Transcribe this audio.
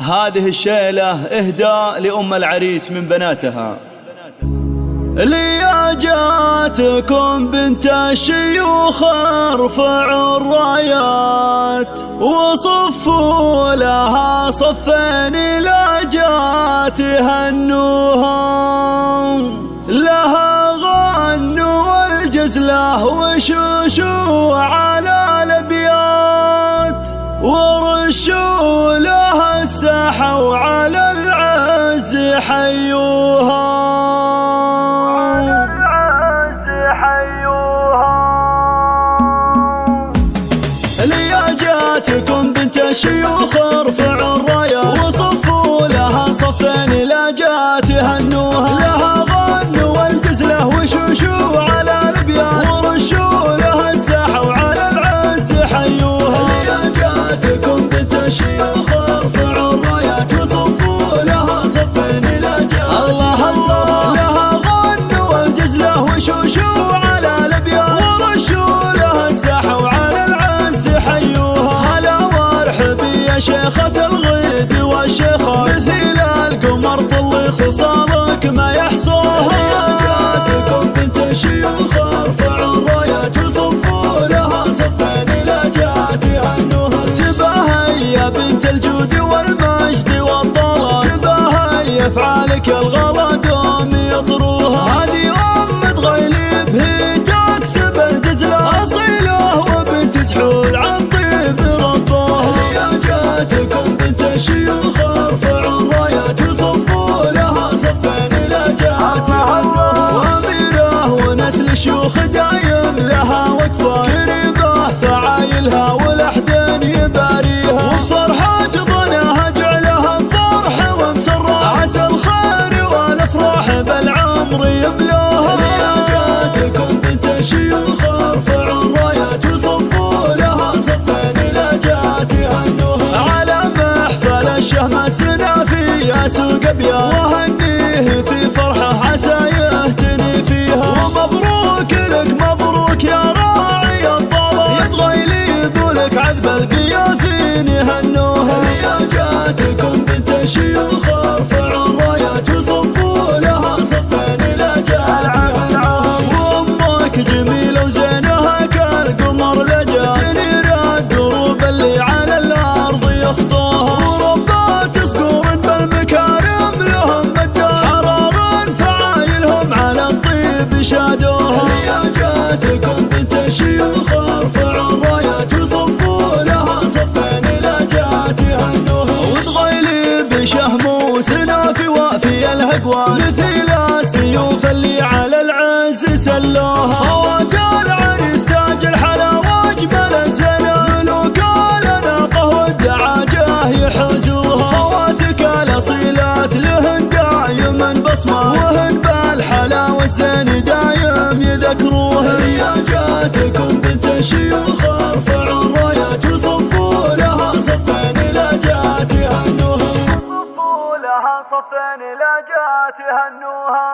هذه الشيلة إهداء لأم العريس من بناتها. لياجاتكم بنت الشيوخ ارفعوا الرايات وصفوا لها صفين لا جات هنوها، لها غنوا والجزله وشوشوا على الابيات ورشوا لها الساحه وعلى العز حيوها. لياجاتكم بنت الشيوخ ارفعوا الراية وصفوا لها صفين لا جات هنوها، لها غنوا والجزله وشوشوا على الابيات ورشوا لها الساحه وعلى العز حيوها. لياجاتكم بنت الشيوخ ارفعوا الرايات وصفوا لها صفين لا جات الله الله، لها غنوا والجزله وشوشوا على الابيات ورشوا لها الساحه وعلى العز حيوها. هلا وارحبي يا شيخة الغيد والشيخة مثيل القمر طلي خصالك ما يحصوها. لياجاتكم بنت الشيوخ ارفعوا الرايات وصفوا لها صفين لا جات هنوها. تباهي يا بنت الجود والمجد والطلب، تباهي افعالك الغلا دوم يطروها. هذه ام تغيلب هي تكسب الجزله اصيله وبنت سحول عن طيب ربها. لياجاتكم بنت الشيوخ ارفعوا الرايات وصفوا لها صفين لا جات هنوها. واميره ونسل الشيوخ دايم لها وقفه كريمه فعايلها والاحدين يباريها. وفرحه ظنها جعلها فرحه ومسره عسى الخير والافراح بالعمر يبلوها. لياجاتكم بنت الشيوخ ارفعوا الرايات وصفوا لها صفين لا جات هنوها. على محفل الشهم سنافي يا سوق ابيض وهنيه في فرحه عسى يهتني فيها. ومبروك لك مبروك يا راعي الطلب يتغيلب ولك عذب القياثين يهنوها. لياجاتكم بنت الشيوخ ارفعوا الرايات وصفوا لها صفين لا جات هنوها. وامك جميله وزينها كالقمر لجات تنير الدروب اللي على الارض يخطوها. وربات صقور بالمكارم لهم مدات حرار فعايلهم على الطيب شادوها. لياجاتكم بنت الشيوخ ارفعوا الرايات وصفوا لها صفين لا جات هنوها. وتغيلي بشهم وسنافي وافي الهقوى مثيل السيوف اللي على العز سلوها. خوات العريس تاج الحلا واجمل الزنا ملوك الاناقه والدعاجه يحوزوها. خواتك الاصيلات لهن دايما بصمه وهن بالحلا والزين دايم يذكروها. لياجاتكم بنت الشيوخ ارفعوا الرايات وصفوا لها صفين لا جات هنوها. صفوا لها صفين لا جات هنوها.